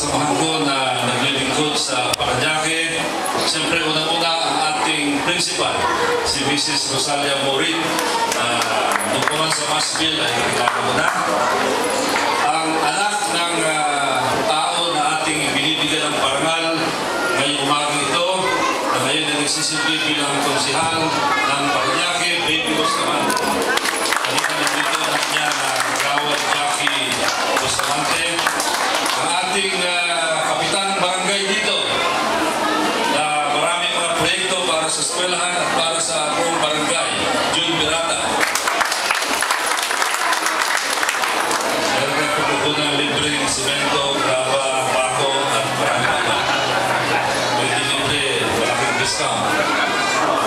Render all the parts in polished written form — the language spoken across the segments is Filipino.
kasamahan ko na naglilingkod sa Parañaque. Siyempre, unang-una ang ating principal, si Mrs. Rosalia Morit. Doon ko man sa Masville ay kilala mo na. Ang anak ng tao na ating binibigyan ng parangal ngayong umaga ito, na ngayon ay nagsisilbi bilang konsihal ng Parañaque, Baby Bustamante. Kanina nandito anak niya na Gawad Jackie Bustamante. Ang ating kapitan ng barangay dito, na maraming mga proyekto para sa eskwelahan at para sa buong barangay, June Birata. Meron na pupunan libreng simento, graba, bako at marami pa. Pwede libre, malaking discount.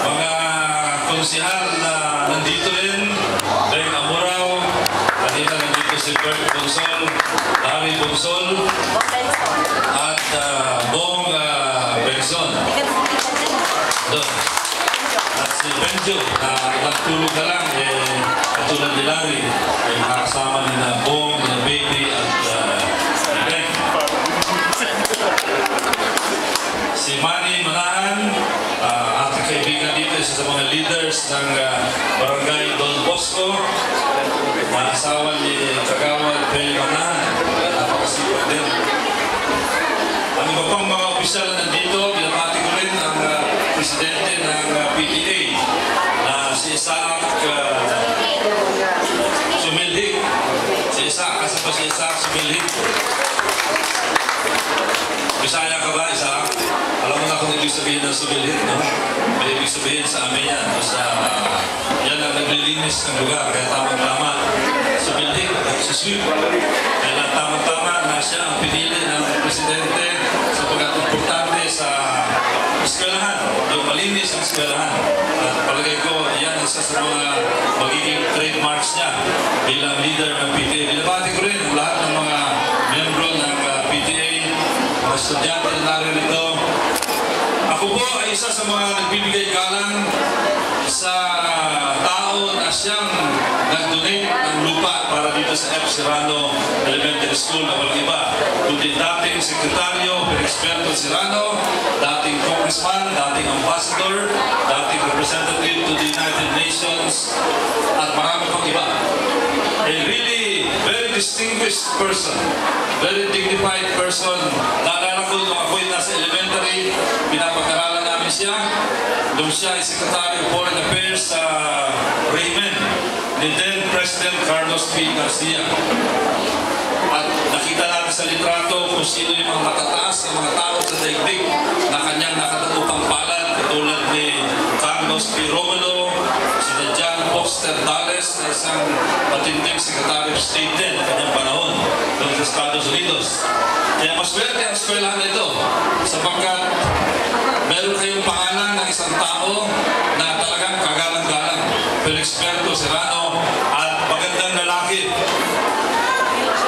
Mga konsihal na nandito rin, Beng Amuraw, kanina nandito si Bert Bonsol, Larry Bonsol, at Bong Benson. Doon. At si Benjo, na nagtulog na lang, katulad ni Larry, ay nakasama ni na Bong, na Baby, at Beng. Si Manny Manahan, ating kaibigan dito, isa sa mga leaders ng Barangay Don Bosco, na asawa ni Kagawad Bel Manahan, napakasipag din. Ang iba pang mga opisyal na nandito, binabati ko rin ang presidente ng PTA, na si Isaac Sumilhik. Si Isaac, kasama si Isaac Sumilhik. Bisaya ka ba, Isaac? Alam mo na kung ibig sabihin ng Sumilhik, no? May ibig sabihin sa amin yan. Yan ang naglilinis ng lugar, kaya tamang-tama. Sumilhik, susweep. Kaya tamang-tama na siya ang pinili ng presidente sapagkat importante sa eskwelahan, yung malinis ang eskwelahan. At palagay ko, yan isa sa mga magiging trademarks niya bilang leader ng PTA. Binabati ko rin lahat ng mga membro ng PTA, mga estudyante na naririto. Ako po ay isa sa mga nagbibigay galang sa tao na siyang nag-donate ng lupa para dito sa F. Serrano Elementary School na walang iba, kundi dating sekretaryo Felisberto Serrano, dating congressman, dating ambassador, dating representative to the United Nations, at marami pang iba. A really very distinguished person, very dignified person. Naalala ko nung ako'y nasa elementary, pinapag-aralan namin siya. Nung siya ay Secretary of Foreign Affairs sa Raymond ni then President Carlos P. Garcia. At nakita natin sa litrato kung sino yung mga matataas na mga tao sa daigdig na kanyang nakatutupang palad, katulad ni Carlos P. Romulo, si John Foster Dales, na isang matinding Secretary of State din kanyang panahon doon sa Estados Unidos. Kaya maswerte ang eskwelahan ito sapagkat meron kayong pangalan ng isang tao na talagang kagalang-galang, Felisberto Serrano, at magandang lalaki.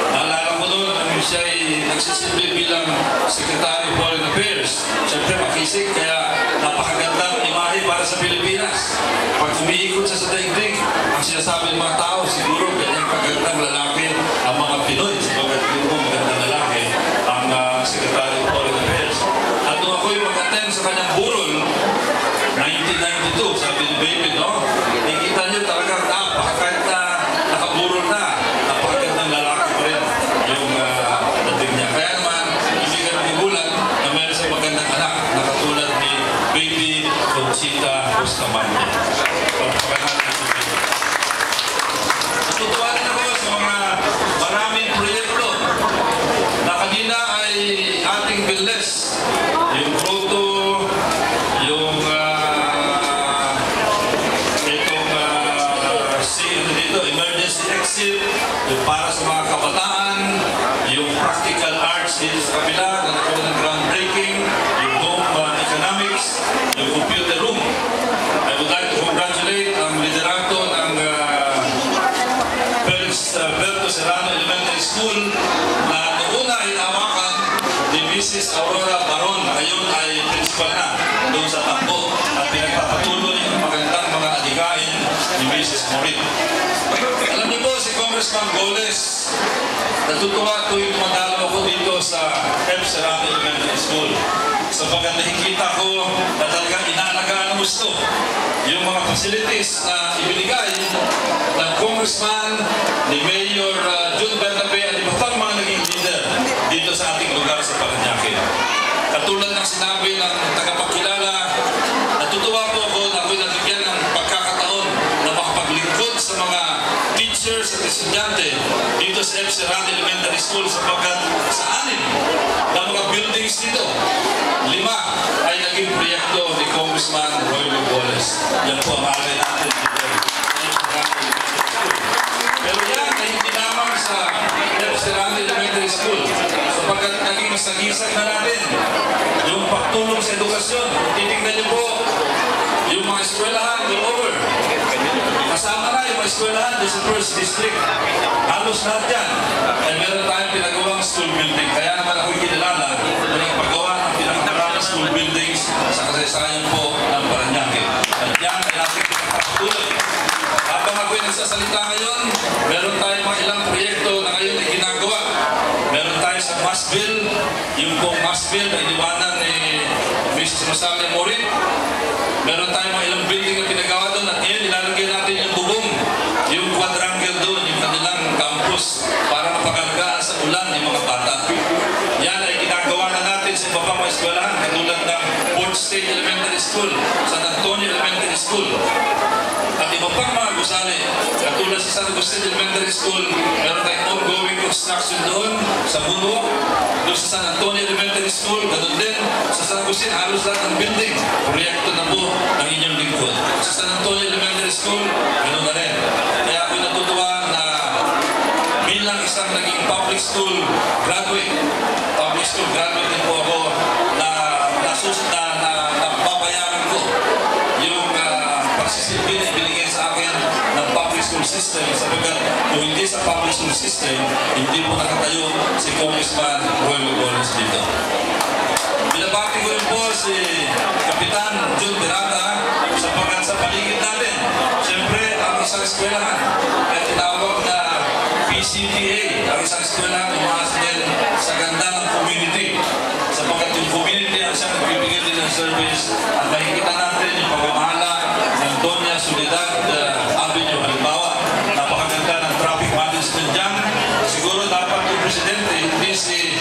Naalala ko doon nung siya ay nagsisilbi bilang Secretary of Foreign Affairs. Siyempre makisig, kaya napakagandang imahe para sa Pilipinas. Pag umiikot siya sa daigdig, ang sinasabi ng mga tao, siguro ganyang kagandang lalaki ang mga Pinoy. Sabagat yung magandang lalaki ang Secretary of Foreign Affairs. At nung ako'y mag-attend sa kanyang burol, 1992, sabi ni Baby, no? Nakikita niyo talagang kahit na nakaburol na, napakagandang lalaki pa rin yung dating niya. Kaya naman, hindi ka nagugulat na meron sa magandang anak na katulad ni Baby Conchita Bustamante. Pagpapakahan ng Baby. Natutuwa rin ako sa mga maraming proyekto na kanina ay ating billes. Yung Proto, yung emergency exit, yung para sa mga kabataan, yung practical arts dito sa kabila na nagkaroon ng groundbreaking, yung home economics, yung computer room. I would like to congratulate ang liderato ng Felisberto Serrano Elementary School na noong una ay nawakan ni Mrs. Aurora Baron, na ngayon ay principal na doon sa Tambo, at pinagpapatuloy ang magandang mga adikain ni Mrs. Morit. Alam niyo po, si Congressman Goles, natutuwa tuwing dumadalaw ako dito dito sa F. Serrano Elementary School. Sapagkat nakikita ko na talagang inaalagaan ng gusto yung mga facilities na ibinigay ng Congressman, ni Mayor Jun Bernabe at iba pang mga naging leader dito sa ating lugar sa Parañaque. Katulad ng sinabi ng tagapagkilala, natutuwa po ako na ako'y nabigyan ng pagkakataon na makapaglingkod sa mga teachers at estudyante dito sa F. Serrano Elementary School sapagkat sa 6 na mga buildings dito, 5 ay naging proyekto ni Congressman Roy Lugones. Yan po ang alay natin dito sa F. Serrano Elementary School. Pero yan ay hindi lamang sa F. Serrano Elementary School sapagkat naging masagisag na natin yung pagtulong sa edukasyon. Titignan niyo po yung mga eskwelahan all over. Kasama na yung mga eskwelahan doon sa First District. Halos lahat yan. Ay meron tayong pinagawang school building. Kaya naman ako'y kinilala na nagpagawa ng pinakamaraming school buildings sa kasaysayan po ng Parañaque. At yan ay natin pinakapatuloy. Habang ako'y nagsasalita ngayon, meron tayong mga ilang proyekto na ngayon ay ginagawa. Meron tayo sa Masville, yung pong Masville na iniwanan ni Mrs. Masali Morin. Meron tayong mga ilang building na pinagawa doon at ngayon ilalagay natin yung bubong, yung quadrangle doon, yung kanilang campus para mapagalagaan sa ulan yung mga bata. Yan ay ginagawa na natin sa iba pang mga eskwelahan katulad ng Port State Elementary School, San Antonio Elementary School at iba pang mga gusali katulad sa San Agustin Elementary School. Meron tayong ongoing construction doon sa Bunduok, doon sa San Antonio Elementary School, ganun din sa San Agustin, halos lahat ng building proyekto na po ng inyong lingkod. Sa San Antonio Elementary School, ganun na rin. Kaya ako'y natutuwa na bilang isang naging public school graduate din po ako na nababayaran ko yung pagsisilbi na ibinigay sa akin ng public school system sapagkat kung hindi sa public school system, hindi po nakatayo si Congressman Roy Lugones dito. Binabati ko rin po si Kapitan Jun Bernabe sapagkat sa paligid natin, siyempre ang isang eskwelahan kaya tinawag na PCTA, ang isang eskwelahan umaas din sa ganda ng community sapagkat yung community ang siyang nagbibigay din ng service at makikita natin yung pagmamahala ng Doña Soledad Avenue. Halimbawa, napakaganda ng traffic management dyan. Siguro dapat yung presidente, hindi si